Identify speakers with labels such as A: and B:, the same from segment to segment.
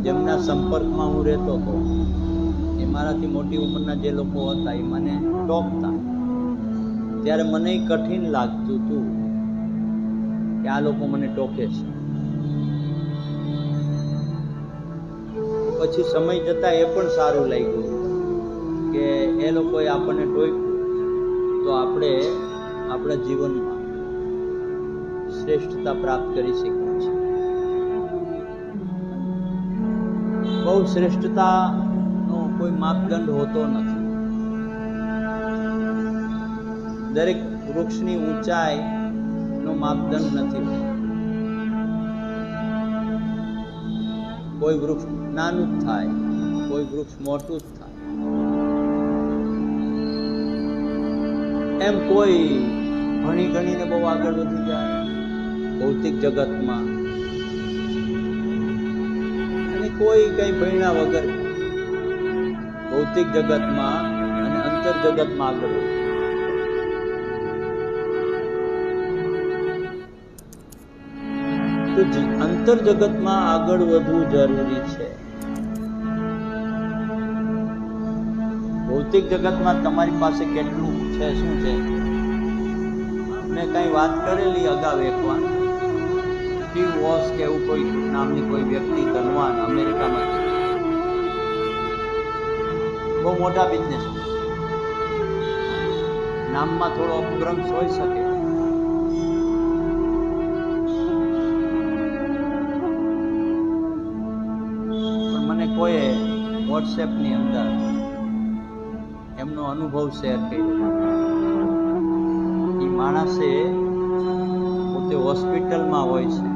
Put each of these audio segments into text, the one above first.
A: જેમના સંપર્કમાં હું રહેતો હતો એ મારાથી મોટી ઉંમરના જે લોકો હતા એ મને ટોકતા, ત્યારે મને કઠિન લાગતું હતું કે આ લોકો મને ટોકે છે. પછી સમય જતા એ પણ સારું લાગ્યું કે એ લોકોએ આપણને ટોક્યું તો આપણે આપણા જીવનમાં શ્રેષ્ઠતા પ્રાપ્ત કરી શકીએ છીએ. બહુ શ્રેષ્ઠતાનો કોઈ માપદંડ હોતો નથી. દરેક વૃક્ષની ઊંચાઈનો માપદંડ નથી. કોઈ વૃક્ષ નાનું જ થાય, કોઈ વૃક્ષ મોટું જ થાય. એમ કોઈ ભણી ગણીને બહુ આગળ વધી જાય ભૌતિક જગતમાં, અને કોઈ કઈ ભણ્યા વગર ભૌતિક જગતમાં અને અંતર જગતમાં આગળ વધે. તો અંતર જગતમાં આગળ વધવું જરૂરી છે. ભૌતિક જગતમાં તમારી પાસે કેટલું છે, શું છે, મેં કઈ વાત કરેલી અગાઉ એકવાર. સ્ટીવ વોશ કે એવું કોઈ નામની કોઈ વ્યક્તિ ધનવાન અમેરિકામાં બહુ મોટા બિઝનેસ, નામમાં થોડો અપભ્રંશ હોઈ શકે. પણ મને કોઈએ વોટ્સએપની અંદર એમનો અનુભવ શેર કર્યો. એ માણસે પોતે હોસ્પિટલમાં હોય છે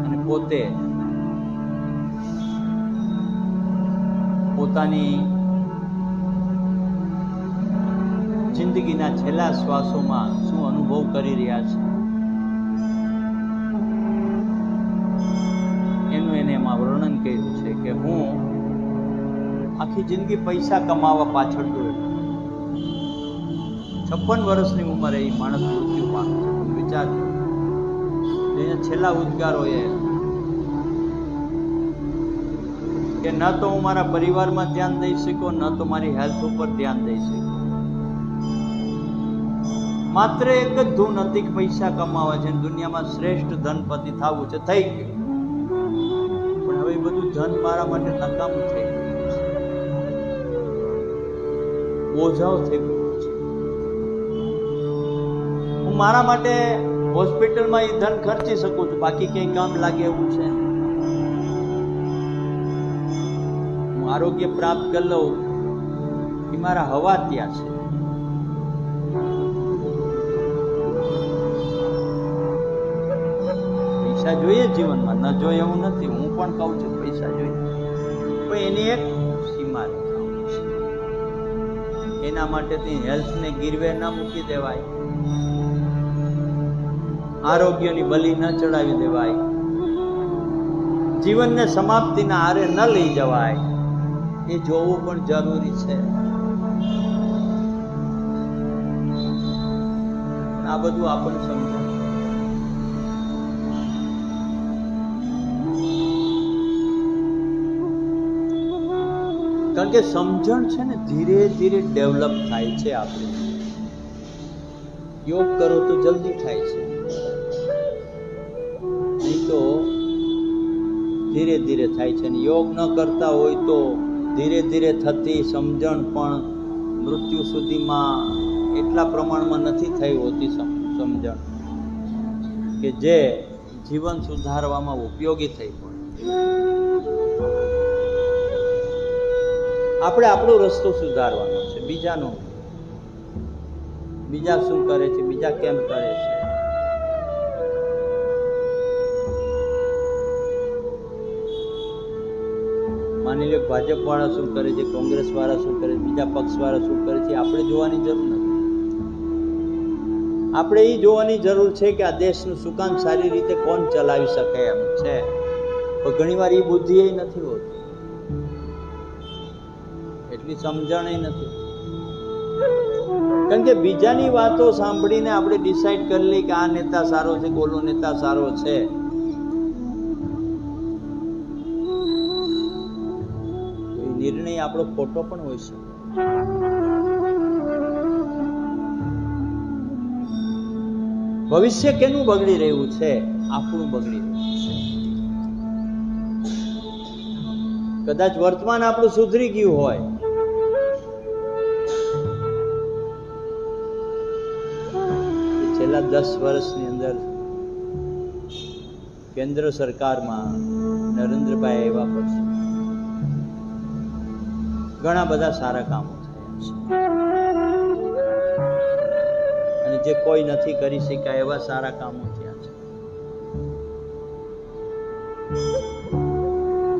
A: અને પોતે પોતાની જિંદગીના છેલ્લા શ્વાસોમાં શું અનુભવ કરી રહ્યા છે એનું એને એમાં વર્ણન કર્યું છે કે હું આખી જિંદગી પૈસા કમાવા પાછળ દોડ્યો. 56 વર્ષની ઉંમરે એ માણસ મૃત્યુ પામે છે. વિચાર, એના છેલ્લા ઉદ્ગારો એ કે ન તો હું મારા પરિવારમાં ધ્યાન દઈ શક્યો, ન તો મારી હેલ્થ ઉપર ધ્યાન દઈ શક્યો. માત્ર એક જ ધૂન હતી કે પૈસા કમાવા છે, દુનિયામાં શ્રેષ્ઠ ધનપતિ થવું છે. થઈ ગયું, પણ હવે બધું ધન મારા માટે નકામું થઈ ગયું, બોજાઓ થઈ ગયો છે. હું મારા માટે હોસ્પિટલમાં એ ધન ખર્ચી શકું છું, બાકી ક્યાંય કામ લાગે એવું છે. હું આરોગ્ય પ્રાપ્ત કરી લઉં એ મારા હવા ત્યાં છે. પૈસા જોઈએ જીવનમાં, ન જોઈએ એવું નથી. હું પણ કહું છું પૈસા જોઈએ, પણ એની એક સીમા છે. એના માટે હેલ્થને ગીરવે ના મૂકી દેવાય, આરોગ્યની બલી ન ચડાવી દેવાય, જીવનને સમાપ્તિના આરે ન લઈ જવાય. એ જોવું પણ જરૂરી છે. આ બધું આપણને સમજાય. કારણ કે સમજણ છે ને ધીરે ધીરે ડેવલપ થાય છે. આપણે યોગ કરો તો જલ્દી થાય છે, નહીં તો ધીરે ધીરે થાય છે. યોગ ન કરતા હોય તો ધીરે ધીરે થતી સમજણ પણ મૃત્યુ સુધીમાં એટલા પ્રમાણમાં નથી થઈ હોતી સમજણ કે જે જીવન સુધારવામાં ઉપયોગી થઈ પડે. આપણે આપણો રસ્તો સુધારવાનો છે, બીજાનો. બીજા શું કરે છે, બીજા કેમ કરે છે, માની લો ભાજપ વાળા શું કરે છે, કોંગ્રેસ વાળા શું કરે છે, બીજા પક્ષ વાળા શું કરે છે, આપણે જોવાની જરૂર નથી. આપણે એ જોવાની જરૂર છે કે આ દેશનું સુકાન સારી રીતે કોણ ચલાવી શકે એમ છે. પણ ઘણી વાર એ બુદ્ધિ એ નથી હોતી, એટલી સમજણ નથી. કારણ કે બીજાની વાતો સાંભળીને આપણે ડિસાઈડ કરી લઈએ કે આ નેતા સારો છે, ઓલો નેતા સારો છે. નિર્ણય આપણો ખોટો પણ હોઈ શકે. ભવિષ્ય કેનું બગડી રહ્યું છે? આપણું બગડી રહ્યું છે. કદાચ વર્તમાન આપણું સુધરી ગયું હોય, છેલ્લા 10 વર્ષની અંદર કેન્દ્ર સરકારમાં નરેન્દ્રભાઈ આવ્યા પછી ઘણા બધા સારા કામો થયા છે અને જે કોઈ નથી કરી શક્યા એવા સારા કામો થયા છે.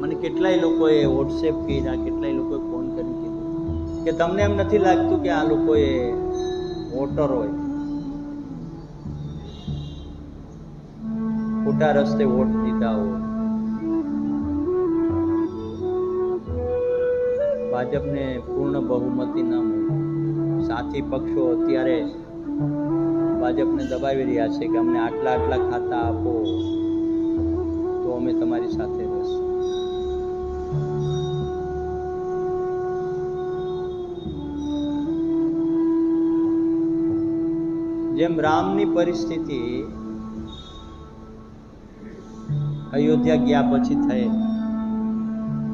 A: મને કેટલાય લોકોએ વોટ્સએપ કર્યા, કેટલાય લોકોએ ફોન કરી કીધું કે તમને એમ નથી લાગતું કે આ લોકોએ વોટર હોય, ખોટા રસ્તે વોટ દીધા હોય, ભાજપને પૂર્ણ બહુમતી ન મળી, સાથી પક્ષો અત્યારે ભાજપને દબાવી રહ્યા છે કે અમને આટલા આટલા ખાતા આપો તો અમે તમારી સાથે રહીશું. જેમ રામની પરિસ્થિતિ અયોધ્યા ગયા પછી થઈ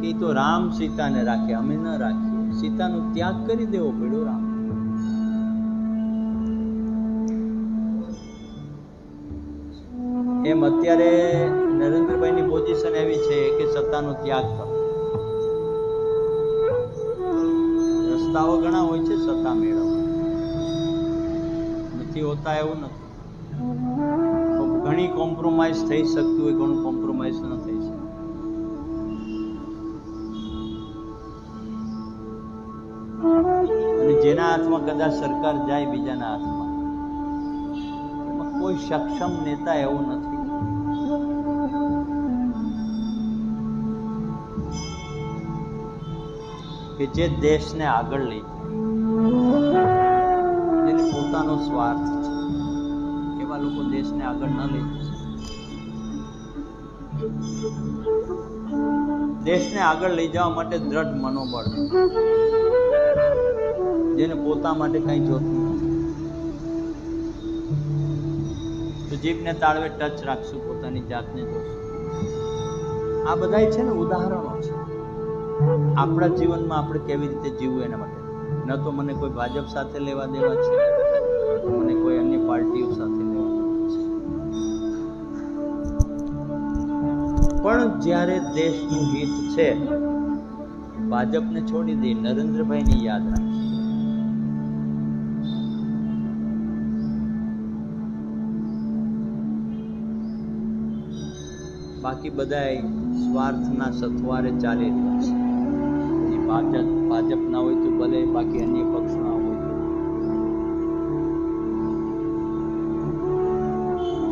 A: કે તો રામ સીતાને રાખે, અમે ન રાખીએ. સીતાનો ત્યાગ કરી દેવો પડ્યો રામ. એમ અત્યારે નરેન્દ્રભાઈની પોઝિશન એવી છે કે સત્તાનો ત્યાગ કરો. રસ્તાઓ ઘણા હોય છે સત્તા મેળવવા, નથી હોતા એવું નથી. ઘણી કોમ્પ્રોમાઇઝ થઈ શકતું હોય, ઘણું કોમ્પ્રોમાઇઝ ન થઈ શકે. અને જેના હાથમાં કદાચ સરકાર જાય બીજાના હાથમાં, એમાં કોઈ સક્ષમ નેતા એવું નથી કે જે દેશને આગળ લઈ જાય. જેને પોતાનો સ્વાર્થ છે એવા લોકો દેશને આગળ ન લઈ જશે. દેશને આગળ લઈ જવા માટે દ્રઢ મનોબળ, જેને પોતા માટે કઈ જોતું નથી. તો જીભને તાળવે ટચ રાખશું, પોતાની જાતને જોશું. આ બધા છે ને ઉદાહરણો છે આપણા જીવનમાં આપણે કેવી રીતે જીવવું એના માટે. ન તો મને કોઈ ભાજપ સાથે લેવા દેવા છે, ન તો મને કોઈ અન્ય પાર્ટીઓ સાથે લેવા દેવા છે. પણ જ્યારે દેશનું હિત છે, ભાજપને છોડી દે, નરેન્દ્રભાઈને યાદ રાખીએ. બાકી બધા સ્વાર્થના સથવારે ચાલી રહ્યા છે. ભાજપ ના હોય તો ભલે, બાકી અન્ય પક્ષ ના હોય તો.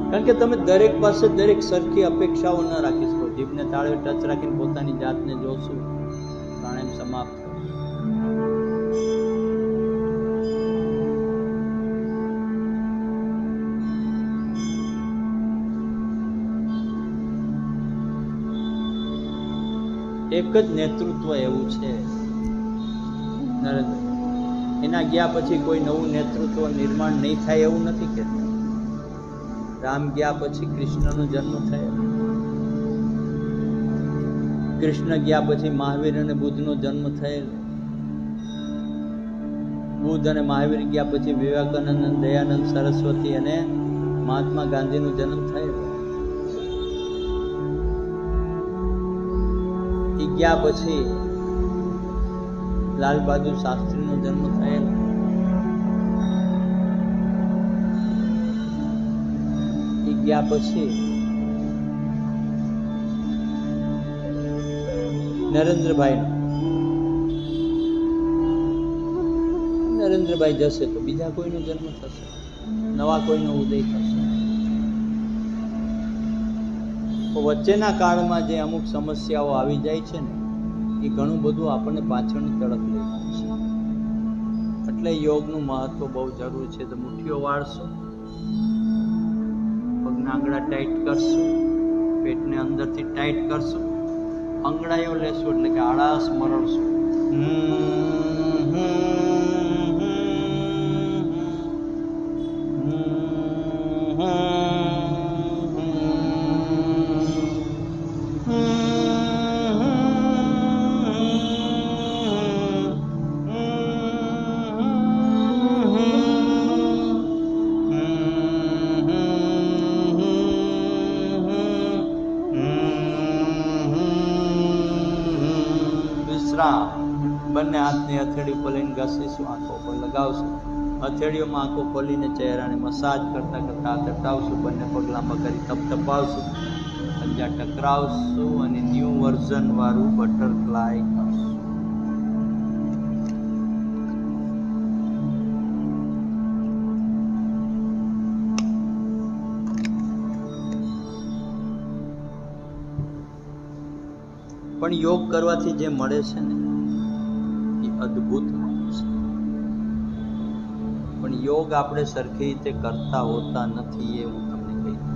A: કારણ કે તમે દરેક પાસે દરેક સરખી અપેક્ષાઓ ન રાખી શકો. જીભને તાળવે ટચ રાખીને પોતાની જાતને જોશું, પ્રાણાયામ સમાપ્ત. એક જ નેતૃત્વ એવું છે નરેન્દ્ર, એના ગયા પછી કોઈ નવું નેતૃત્વ નિર્માણ નહીં થાય એવું નથી કહેતા. રામ ગયા પછી કૃષ્ણનો જન્મ થયો, કૃષ્ણ ગયા પછી મહાવીર અને બુદ્ધનો જન્મ થયેલો, બુદ્ધ અને મહાવીર ગયા પછી વિવેકાનંદ, દયાનંદ સરસ્વતી અને મહાત્મા ગાંધીનો જન્મ થયેલો. ગયા પછી લાલ બહાદુર શાસ્ત્રીનો જન્મ થયેલો. એ ગયા પછી નરેન્દ્રભાઈ જશે તો બીજા કોઈનો જન્મ થશે, નવા કોઈનો ઉદય થશે. વચ્ચેના કાળમાં જે અમુક સમસ્યાઓ આવી જાય છે ને, એ ઘણું બધું આપણને પાછળની તરફ લઈ જાય છે. એટલે યોગનું મહત્વ બહુ જરૂરી છે. તો મુઠ્ઠીઓ વાળશો, પગના આંગળા ટાઈટ કરશો, પેટને અંદરથી ટાઈટ કરશો, અંગળાઈઓ લેશો એટલે કે આળસ મરડશો. બંને હાથની હથેળી ખોલીને ઘસીશું, આંખો પર લગાવશું. હથેળીઓમાં આંખો ખોલીને ચહેરાને મસાજ કરતા કરતા હાથ હટાવશું, બંને પગ લાંબા કરી થપથપાવશું, પંજા ટકરાવશું અને ન્યૂ વર્ઝન વાળું બટરફ્લાય કરશું. પણ યોગ કરવાથી જે મળે છે ને એ અદ્ભુત મળે છે. પણ યોગ આપણે સરખી રીતે કરતા હોતા નથી, એ હું તમને કહી દઉં.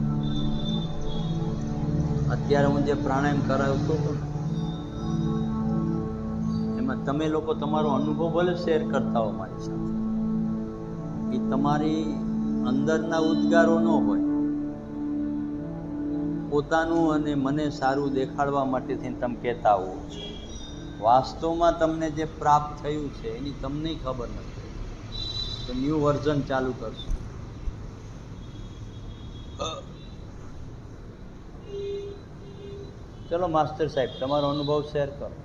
A: અત્યારે હું જે પ્રાણાયામ કરાવતો હતો એમાં તમે લોકો તમારો અનુભવ ભલે શેર કરતા હો મારી સાથે, એ તમારી અંદરના ઉદ્ગારો ન હોય, પોતાનું અને મને સારું દેખાડવા માટે તમે કહેતા હો છો. વાસ્તવમાં તમને જે પ્રાપ્ત થયું છે એની તમને ખબર નથી. તો ન્યૂ વર્ઝન ચાલુ કરશો. ચલો માસ્ટર સાહેબ, તમારો અનુભવ શેર કરો.